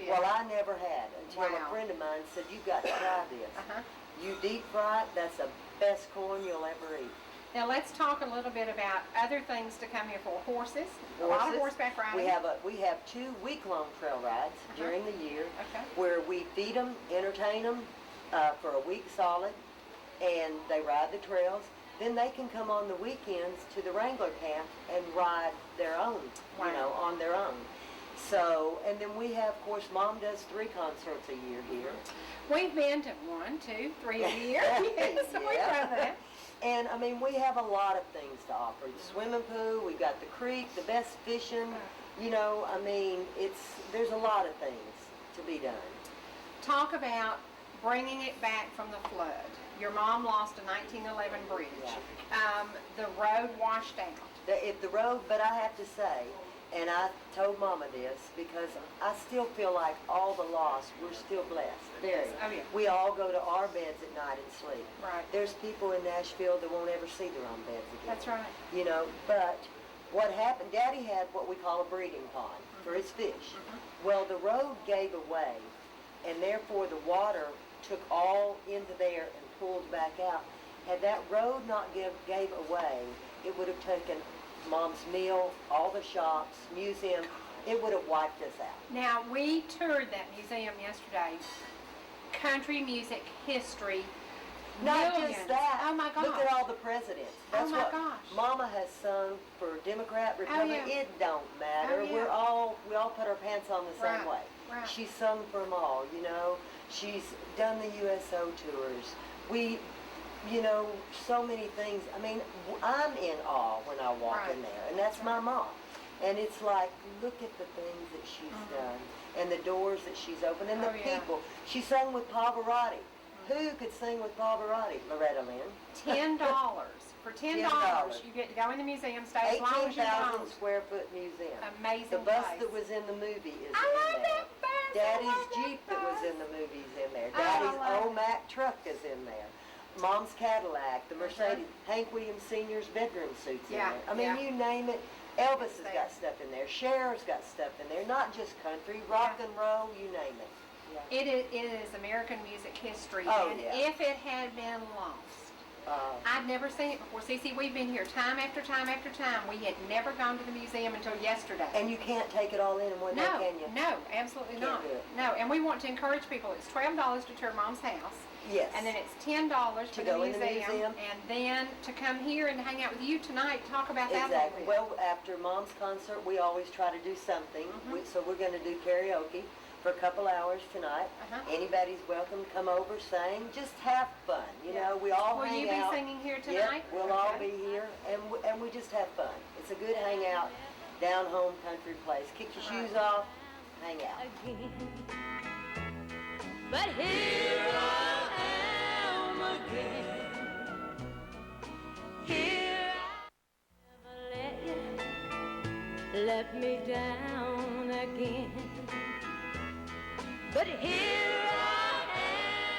S4: Well, I never had until
S1: Wow.
S4: a friend of mine said, "You've got to try this.
S1: Uh-huh.
S4: You deep fry it, that's the best corn you'll ever eat."
S1: Now let's talk a little bit about other things to come here for. Horses. A lot of horseback riding.
S4: We have 2 week-long trail rides during the year,
S1: Okay.
S4: where we feed them, entertain them for a week solid, and they ride the trails. Then they can come on the weekends to the Wrangler camp and ride their own,
S1: Wow.
S4: on their own. So, and then we have, of course, Mom does 3 concerts a year here.
S1: We've been to 1, 2, 3 a year. Yes, we know that.
S4: And I mean, we have a lot of things to offer. The swimming pool, we've got the creek, the best fishing. You know, I mean, there's a lot of things to be done.
S1: Talk about bringing it back from the flood. Your mom lost a 1911 bridge.
S4: Yeah.
S1: The road washed out.
S4: If the road, but I have to say, and I told Mama this, because I still feel like all the loss, we're still blessed. Very.
S1: Oh, yeah.
S4: We all go to our beds at night and sleep.
S1: Right.
S4: There's people in Nashville that won't ever see their own beds again.
S1: That's right.
S4: You know, but what happened, Daddy had what we call a breeding pond for his fish. Well, the road gave away, and therefore the water took all into there and pulled back out. Had that road not gave away, it would have taken Mom's mill, all the shops, museum, it would have wiped us out.
S1: Now, we toured that museum yesterday. Country music history.
S4: Not
S1: Millions.
S4: just that.
S1: Oh my gosh.
S4: Look at all the presidents. That's
S1: my
S4: what
S1: gosh.
S4: Mama has sung for Democrat, Republican.
S1: yeah.
S4: It don't matter.
S1: Oh, yeah.
S4: We all put our pants on the same
S1: Right,
S4: way.
S1: right.
S4: She's sung for them all, you know. She's done the USO tours. We, you know, so many things. I mean, I'm in awe when I walk
S1: Right.
S4: in there, and that's my mom. And it's like, look at the things that she's done, and the doors that she's opened, and the
S1: Oh, yeah.
S4: people. She sang with Pavarotti. Who could sing with Pavarotti? Loretta, Lynn.
S1: $10. For $10, you get to go in the museum, stay as long as you
S4: 18,000
S1: want.
S4: square foot museum.
S1: Amazing
S4: The bus
S1: place.
S4: that was in the movie is
S1: I
S4: in
S1: love
S4: there.
S1: that bus. I
S4: Daddy's
S1: love that
S4: Jeep that was
S1: bus.
S4: in the movie is in there.
S1: Oh, I
S4: Daddy's
S1: love it.
S4: OMAC truck is in there. Mom's Cadillac, the Mercedes, Hank Williams Sr.'s bedroom suits in
S1: Yeah,
S4: there. I mean,
S1: yeah.
S4: you name it. Elvis
S1: It's
S4: has
S1: there.
S4: got stuff in there. Cher's got stuff in there. Not just country, rock and roll, you name it. Yeah.
S1: It is American music history,
S4: Oh,
S1: and
S4: yeah.
S1: if it had been lost, I'd never seen it before. Cece, we've been here time after time after time. We had never gone to the museum until yesterday.
S4: And you can't take it all in one day,
S1: No,
S4: can you?
S1: no, absolutely
S4: Can't
S1: not.
S4: do it.
S1: No, and we want to encourage people. It's $12 to tour Mom's house.
S4: Yes.
S1: And then it's $10 for
S4: To
S1: the
S4: go in the
S1: museum,
S4: museum.
S1: and then to come here and hang out with you tonight, talk about that a little
S4: Exactly.
S1: bit.
S4: Well, after Mom's concert, we always try to do something. So we're going to do karaoke for a couple hours tonight. Anybody's welcome to come over, sing, just have fun. You know, we all
S1: Will
S4: hang
S1: you be
S4: out.
S1: singing here
S4: Yep,
S1: tonight?
S4: we'll all
S1: Okay.
S4: be here, and we just have fun. It's a good hangout, down home country place. Kick your shoes off, hang out.
S2: Again. But here I am again. Here I never let me down again. But here I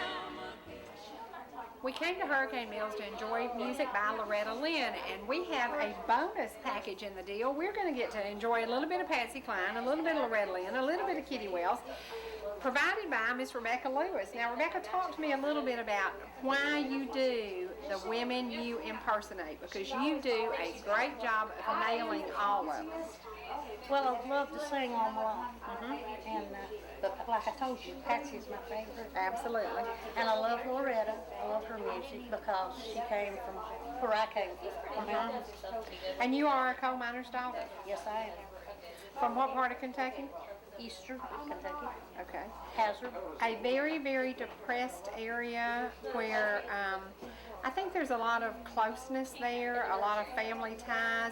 S2: am again.
S1: We came to Hurricane Mills to enjoy music by Loretta Lynn, and we have a bonus package in the deal. We're going to get to enjoy a little bit of Patsy Cline, a little bit of Loretta Lynn, a little bit of Kitty Wells, provided by Miss Rebecca Lewis. Now, Rebecca, talk to me a little bit about why you do the women you impersonate, because you do a great job of nailing all of them.
S5: Well, I'd love to sing all my life. And, but like I told you, Patsy's my favorite.
S1: Absolutely.
S5: And I love Loretta. I love her music because she came from where I came from.
S1: And you are a coal miner's daughter.
S5: Yes, I am.
S1: From what part of Kentucky?
S5: Eastern Kentucky.
S1: Okay.
S5: Hazard.
S1: A very, very depressed area where I think there's a lot of closeness there, a lot of family ties,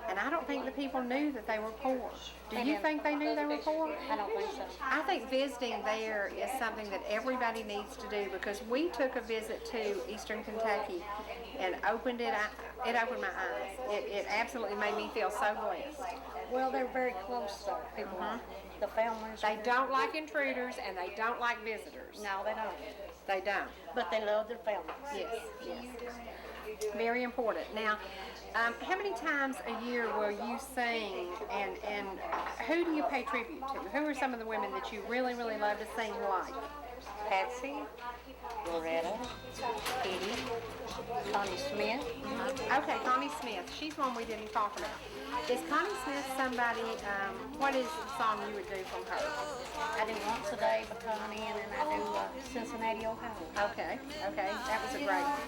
S1: and I don't think the people knew that they were poor. Do you think they knew they were poor?
S5: I don't think so.
S1: I think visiting there is something that everybody needs to do, because we took a visit to Eastern Kentucky and it opened my eyes. It absolutely made me feel so blessed.
S5: Well, they're very close though. People The families.
S1: They don't like intruders and they don't like visitors.
S5: No, they don't.
S1: They don't.
S5: But they love their families.
S1: Yes, yes. Very important. Now, how many times a year will you sing, and who do you pay tribute to? Who are some of the women that you really, really love to sing like?
S5: Patsy, Loretta, Kitty, Connie Smith.
S1: Okay, Connie Smith. She's one we didn't talk about. Is Connie Smith somebody, what is the song you would do from her?
S5: I do Once a Day by Connie, and then I do Cincinnati, Ohio.
S1: Okay, okay. That was a great one.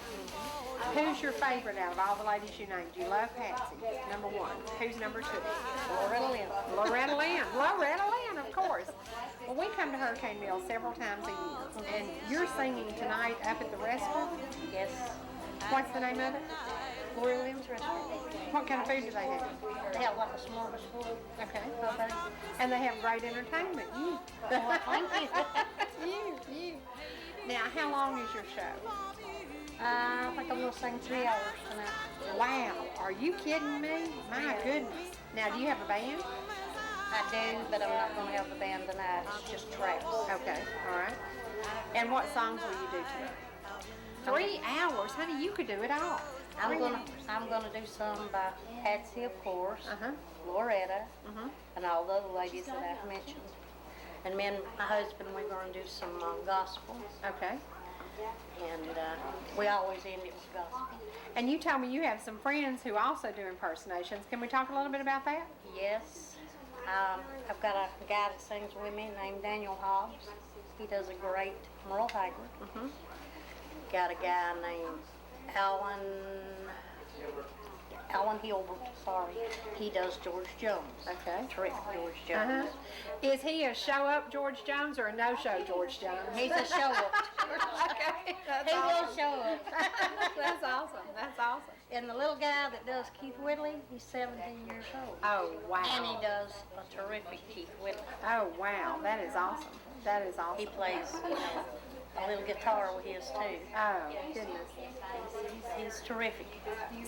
S1: Who's your favorite out of all the ladies you named? You love Patsy, number one. Who's number two?
S5: Loretta Lynn.
S1: Loretta Lynn. Loretta Lynn, of course. Well, we come to Hurricane Mill several times a year, and you're singing tonight up at the restaurant.
S5: Yes.
S1: What's the name of it?
S5: Loretta Lynn's restaurant.
S1: What kind of food do they have?
S5: They have like a smorgasbord.
S1: Okay. And they have great entertainment. You.
S5: Well, thank you.
S1: You. Now, how long is your show?
S5: I think I'm going to sing 3 hours tonight.
S1: Wow. Are you kidding me? My goodness. Now, do you have a band?
S5: I do, but I'm not going to have the band tonight. It's just tracks.
S1: Okay. All right. And what songs will you do today? 3 hours? Honey, you could do it all.
S5: I'm gonna do some by Patsy, of course,
S1: Uh-huh.
S5: Loretta, and all the other ladies that I've mentioned. And me and my husband, we're gonna do some gospel,
S1: Okay.
S5: and we always end it with gospel.
S1: And you told me you have some friends who also do impersonations. Can we talk a little bit about that?
S5: Yes, I've got a guy that sings with me named Daniel Hobbs. He does a great Merle Haggard. Got a guy named Alan Hilbert, sorry. He does George Jones.
S1: Okay.
S5: Terrific George
S1: Uh-huh.
S5: Jones.
S1: Is he a show-up George Jones or a no-show George Jones?
S5: He's a show up.
S1: Okay. That's
S5: He will
S1: awesome.
S5: show up.
S1: That's awesome. That's awesome.
S5: And the little guy that does Keith Whitley, he's 17 years old.
S1: Oh, wow.
S5: And he does a terrific Keith Whitley.
S1: Oh, wow. That is awesome. That is awesome.
S5: He plays, a little guitar with his too.
S1: Oh, goodness.
S5: He's terrific.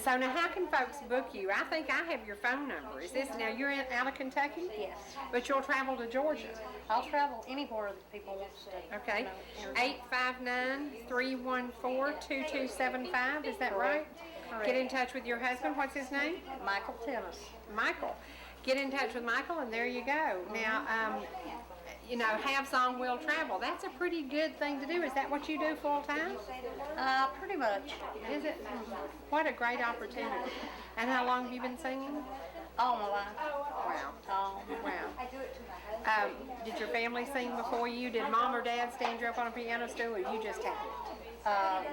S1: So now how can folks book you? I think I have your phone number. Is this, now you're out of Kentucky?
S5: Yes.
S1: But you'll travel to Georgia.
S5: I'll travel anywhere that people want to stay.
S1: Okay.
S5: You know,
S1: 859-314-2275. Is that right?
S5: Correct.
S1: Get in touch with your husband. What's his name?
S5: Michael Tennis.
S1: Michael. Get in touch with Michael and there you go. Now, you know, have song will travel. That's a pretty good thing to do. Is that what you do full time?
S5: Pretty much.
S1: Is it? What a great opportunity. And how long have you been singing?
S5: All my life.
S1: Wow. Wow. Did your family sing before you? Did mom or dad stand you up on a piano stool or you just had it?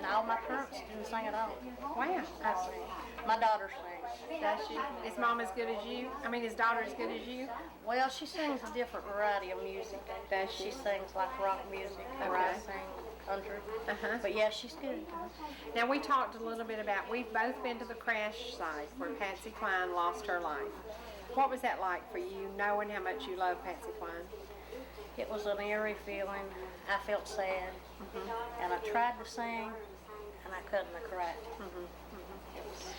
S5: No, my parents didn't sing at all.
S1: Wow.
S5: I sing. My daughter sings.
S1: Does she? Is mom as good as you? I mean, is daughter as good as you?
S5: Well, she sings a different variety of music.
S1: Does she?
S5: She sings like rock music, or I
S1: Okay.
S5: sing country.
S1: Uh-huh.
S5: But yeah, she's good.
S1: Now, we talked a little bit about, we've both been to the crash site where Patsy Cline lost her life. What was that like for you, knowing how much you love Patsy Cline?
S5: It was an eerie feeling. I felt sad, and I tried to sing, and I couldn't. I cried. It was,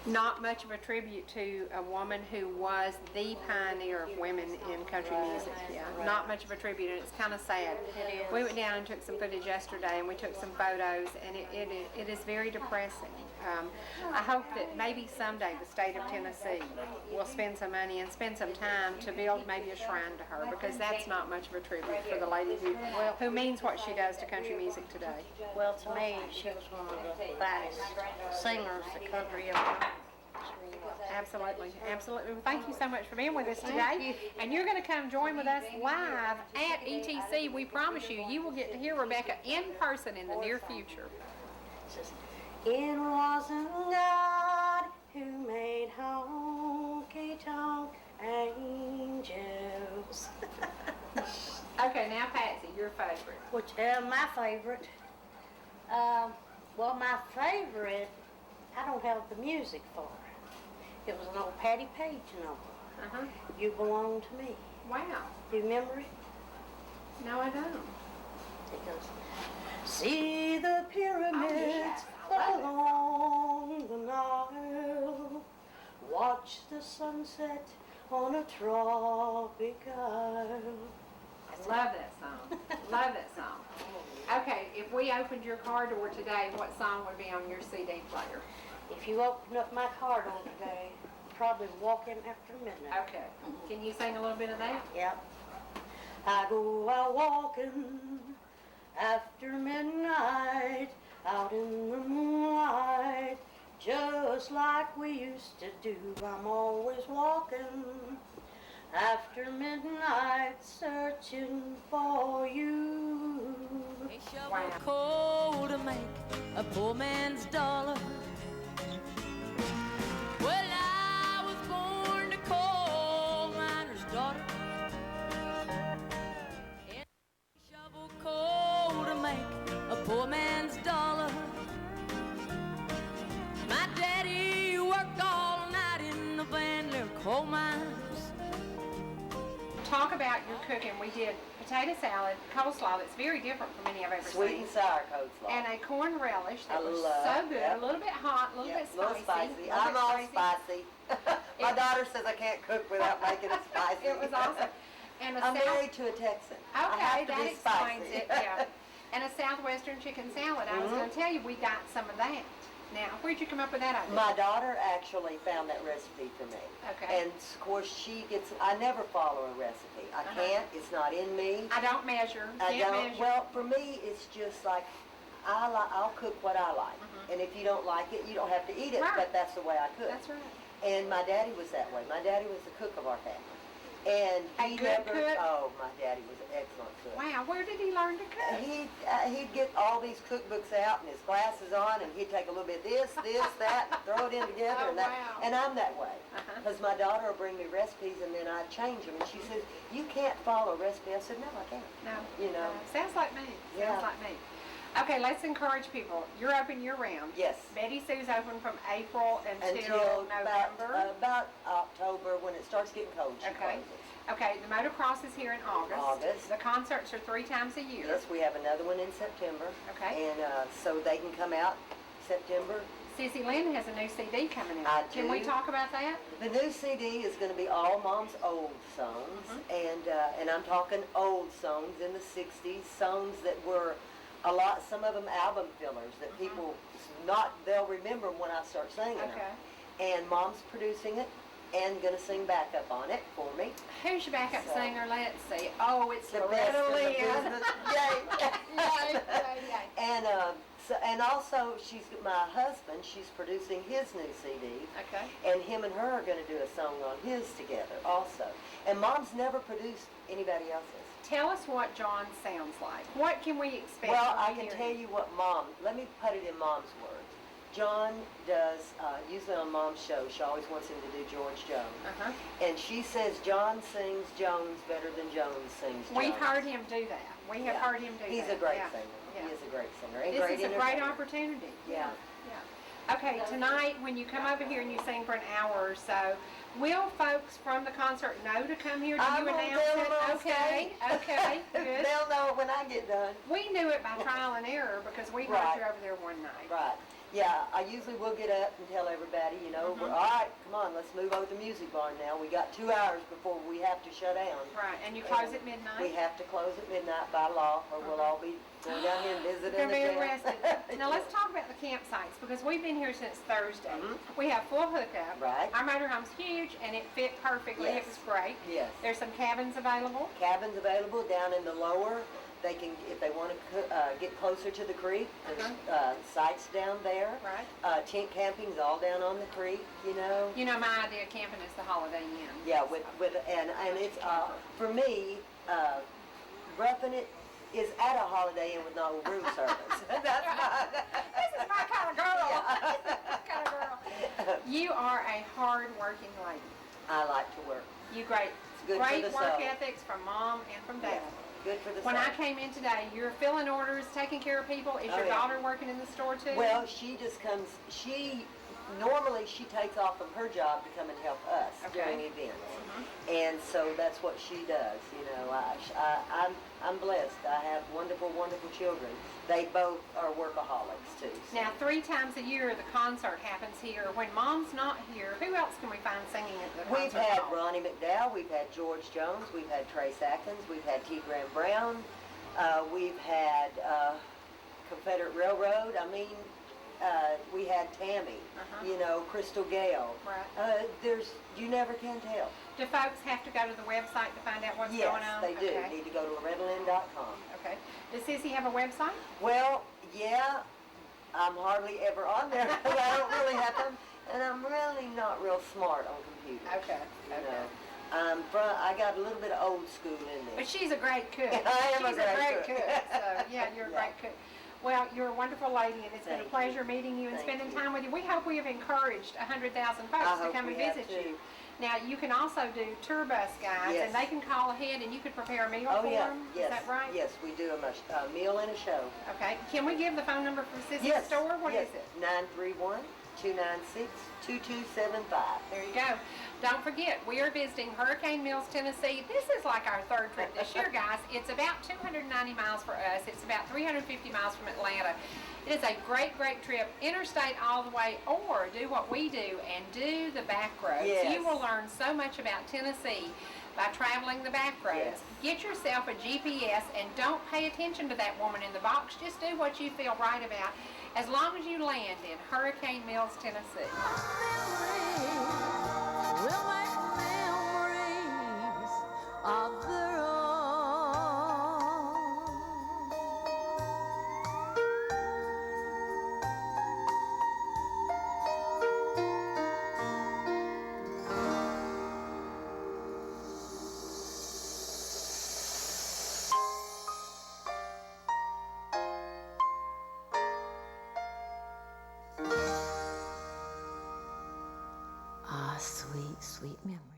S1: Not much of a tribute to a woman who was the pioneer of women in country music. Yeah, not much of a tribute, and it's kind of sad.
S5: It is.
S1: We went down and took some footage yesterday, and we took some photos, and it is very depressing. I hope that maybe someday the state of Tennessee will spend some money and spend some time to build maybe a shrine to her, because that's not much of a tribute for the lady who means what she does to country music today.
S5: well, to me, she was one of the finest singers that country ever had. She really was.
S1: Absolutely, absolutely. Well, thank you so much for being with us
S5: Thank
S1: today.
S5: you.
S1: And you're going to come join with us live at ETC. We promise you, you will get to hear Rebecca in person in the near future.
S5: It says, it wasn't God who made honky-tonk angels.
S1: Okay, now Patsy, your favorite.
S5: Which, my favorite, well, my favorite, I don't have the music for it. It was an old Patty Page novel.
S1: Uh-huh.
S5: You Belong to Me.
S1: Wow.
S5: Do you remember it?
S1: No, I don't.
S5: It goes, see the pyramids along the Nile, watch the sunset
S3: on a tropic isle.
S1: Love that song. Love that song. Okay, if we opened your car door today, what song would be on your CD player?
S5: If you open up my car door today, probably walking after midnight.
S1: Okay. Can you sing a little bit of that?
S5: Yep. I go out walking after midnight, out in the moonlight, just like we used to do. I'm always walking after midnight, searching for you.
S2: A shovel coal to make a poor man's dollar. Well, I was born a coal miner's daughter. And a shovel coal to make a poor man's dollar. My daddy worked all night in the Van Leer coal mines.
S1: Talk about your cooking. We did potato salad, coleslaw that's very different from any I've ever
S4: Sweet
S1: seen.
S4: and sour coleslaw.
S1: And a corn relish that
S4: I
S1: was
S4: love,
S1: so good.
S4: yep.
S1: A little bit hot, a little
S4: Yeah,
S1: bit
S4: a little
S1: spicy.
S4: spicy.
S1: a little
S4: I'm
S1: bit
S4: all spicy. My
S1: It-
S4: daughter says I can't cook without making it spicy.
S1: It was awesome. And a
S4: I'm
S1: South-
S4: married to a Texan. I
S1: Okay,
S4: have to
S1: that
S4: be
S1: explains
S4: spicy.
S1: it. Yeah. And a southwestern chicken salad. I was going to tell you, we got some of that. Now, where'd you come up with that idea?
S4: My daughter actually found that recipe for me.
S1: Okay.
S4: And of course she gets, I never follow a recipe. I can't, it's not in me.
S1: I don't measure.
S4: I
S1: Can't
S4: don't,
S1: measure.
S4: well, for me, it's just like, I'll cook what I like. And if you don't like it, you don't have to eat it,
S1: Right.
S4: but that's the way I cook.
S1: That's right.
S4: And my daddy was that way. My daddy was the cook of our family. And
S1: A
S4: he
S1: good
S4: never,
S1: cook?
S4: oh, my daddy was an excellent cook.
S1: Wow, where did he learn to cook?
S4: He'd get all these cookbooks out and his glasses on, and he'd take a little bit of this, that, and throw it in together,
S1: Oh,
S4: and that.
S1: wow.
S4: And I'm that way,
S1: Uh-huh.
S4: because my daughter will bring me recipes, and then I change them. And she says, "You can't follow a recipe." I said, "No, I can't."
S1: No.
S4: You know.
S1: No. Sounds like me.
S4: Yeah.
S1: Sounds like me. Okay, let's encourage people. You're open year-round.
S4: Yes.
S1: Betty Sue's open from April until
S4: Until
S1: November.
S4: about October, when it starts getting cold, she
S1: Okay.
S4: closes.
S1: Okay, the motocross is here in August.
S4: August.
S1: The concerts are 3 times a year.
S4: Yes, we have another one in September.
S1: Okay.
S4: And so they can come out September.
S1: Sissy Lynn has a new CD coming out.
S4: I
S1: Can we
S4: do.
S1: talk about that?
S4: The new CD is going to be all Mom's old songs, and I'm talking old songs in the '60s, songs that were a lot. Some of them album fillers that people they'll remember 'em when I start singing them.
S1: Okay.
S4: And Mom's producing it and going to sing backup on it for me.
S1: Who's your backup
S4: So-
S1: singer? Let's see. Oh, it's
S4: The
S1: Loretta
S4: best in the
S1: Lynn.
S4: business. Yay!
S1: Yay, yay, yay.
S4: And also my husband. She's producing his new CD.
S1: Okay.
S4: And him and her are going to do a song on his together also. And Mom's never produced anybody else's.
S1: Tell us what John sounds like. What can we expect?
S4: Well,
S1: when
S4: I
S1: we
S4: can
S1: hear
S4: tell
S1: him?
S4: you what let me put it in Mom's words. John does, usually on Mom's show, she always wants him to do George Jones.
S1: Uh-huh.
S4: And she says John sings Jones better than Jones sings Jones.
S1: We've heard him do that. We have
S4: Yeah.
S1: heard him do
S4: He's
S1: that.
S4: a great
S1: Yeah.
S4: singer.
S1: Yeah.
S4: He is a great singer. And
S1: This
S4: great
S1: is a great
S4: entertainer.
S1: opportunity.
S4: Yeah.
S1: Yeah. Okay, tonight when you come over here and you sing for an hour or so, will folks from the concert know to come here? Do
S4: I'm
S1: you
S4: gonna
S1: announce
S4: tell
S1: it?
S4: them on
S1: Okay,
S4: stage.
S1: okay, good.
S4: They'll know it when I get done.
S1: We knew it by trial and error because we heard
S4: Right.
S1: you over there one night.
S4: Right. Yeah, I usually will get up and tell everybody, we're, all right, come on, let's move over to the music barn now. We got 2 hours before we have to shut down.
S1: Right, and you close
S4: And
S1: at midnight?
S4: We have to close at midnight by law, or we'll all be going down here and visiting
S1: They're
S4: the
S1: very
S4: camp.
S1: rested. Now let's talk about the campsites because we've been here since Thursday. We have full hookup.
S4: Right.
S1: Our motorhome's huge and it fit perfectly.
S4: Yes.
S1: It was great.
S4: Yes.
S1: There's some cabins available.
S4: Cabins available down in the lower. They can, if they want to get closer to the creek, there's sites down there.
S1: Right.
S4: Tent camping's all down on the creek,
S1: You know, my idea of camping is the Holiday Inn.
S4: Yeah, and it's for me, roughing it is at a Holiday Inn with no room service. That's my.
S1: This is my kind of girl. This is my kind of girl. You are a hard-working lady.
S4: I like to work.
S1: You great.
S4: good for
S1: Great
S4: the
S1: work
S4: soul.
S1: ethics from Mom and from Dad.
S4: Good for the
S1: When
S4: soul.
S1: I came in today, you're filling orders, taking care of people. Is
S4: Oh,
S1: your
S4: yeah.
S1: daughter working in the store too?
S4: Well, she just comes, she normally she takes off from her job to come and help us during
S1: Okay.
S4: events. And so that's what she does, you know. I'm blessed. I have wonderful, wonderful children. They both are workaholics too. So.
S1: Now, 3 times a year the concert happens here. When Mom's not here, who else can we find singing at the
S4: We've
S1: concert
S4: had
S1: hall?
S4: Ronnie McDowell, we've had George Jones, we've had Trace Atkins, we've had T. Graham Brown, we've had Confederate Railroad. I mean, we had Tammy, you know, Crystal Gale.
S1: Right.
S4: You never can tell.
S1: Do folks have to go to the website to find out what's
S4: Yes,
S1: going on?
S4: they do.
S1: Okay.
S4: Need to go to LorettaLynn.com.
S1: Okay. Does Sissy have a website?
S4: Well, yeah, I'm hardly ever on there because I don't really have them, and I'm really not real smart on computers.
S1: Okay.
S4: You know. I got a little bit of old school in me.
S1: But she's a great cook.
S4: I am
S1: She's
S4: a great cook.
S1: So, yeah, you're a
S4: Yeah.
S1: great cook. Well, you're a wonderful lady, and it's been a
S4: Thank
S1: pleasure
S4: you.
S1: meeting you and
S4: Thank
S1: spending
S4: you.
S1: time with you. We hope we have encouraged 100,000 folks
S4: I
S1: to
S4: hope
S1: come and
S4: we have
S1: visit
S4: too.
S1: you. Now, you can also do tour bus guides,
S4: Yes.
S1: and they can call ahead, and you could prepare a meal
S4: Oh
S1: for
S4: yeah,
S1: them.
S4: yes,
S1: Is that right?
S4: yes, we do a meal and a show.
S1: Okay. Can we give the phone number for Sissy's
S4: Yes,
S1: store? What is
S4: yes,
S1: it?
S4: 931-296-2275.
S1: There you go. Don't forget, we are visiting Hurricane Mills, Tennessee. This is like our 3rd trip this year, guys. It's about 290 miles for us. It's about 350 miles from Atlanta. It is a great, great trip. Interstate all the way, or do what we do and do the back roads.
S4: Yes.
S1: You will learn so much about Tennessee by traveling the back roads.
S4: Yes.
S1: Get yourself a GPS and don't pay attention to that woman in the box. Just do what you feel right about as long as you land in Hurricane Mills, Tennessee.
S2: We'll make memories of their own. Ah, sweet, sweet memories.